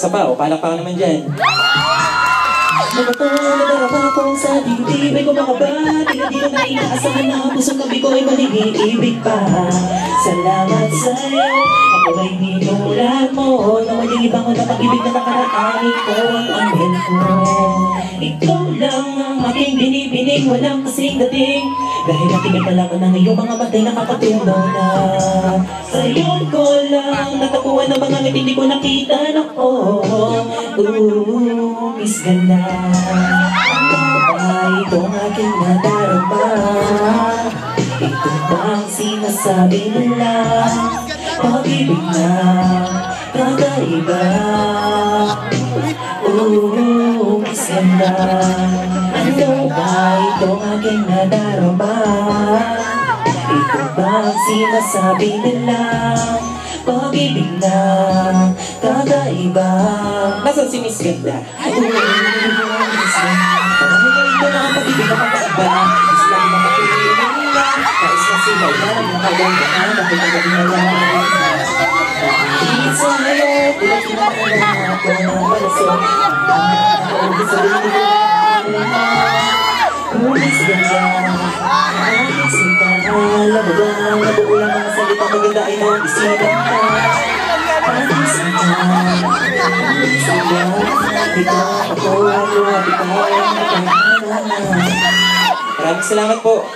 Isa pa, o palakpakan naman dyan. Nadarama ko sa dibdib ko mga ba? Di ko na inaasahan na ang pusong gabi ko ay maligibig pa. Salamat sa'yo, ako ay tinulad mo. Nawaling iba ko na pag-ibig na nakaraan. Ikaw ang anghel ko. Ikaw lang ang aking binibining, walang kasing dating. Dahil natingin na lang ng iyong mga matay nakakatunaw na. Sa'yo ko lang natapuan ng mga ngiti, hindi ko nakita na miss ka na. Ano ba itong aking nadarama? Ito ba ang sinasabi nila? Pag-ibig na kakaiba. Miss ka na. Ano ba itong aking nadarama? Ito ba ang sinasabi nila? Pag-ibig na kakaiba. Nasaan si Miss Ganda? Miss Ganda. Ito na ang pag-ibig na kakaiba. Is lang makapiliin nila. Nais na sila lang nakagandaan. Bakit ang gabi na lang? Pag-ibig sa'yo, pinag-inakulang ako ng palasok. Ang gusto rin nila. Miss Ganda. Ang sinta, alam mo ba? Nabuulang mga salita maganda ay nang isipan ka. Ang sinta, Maraming salamat po.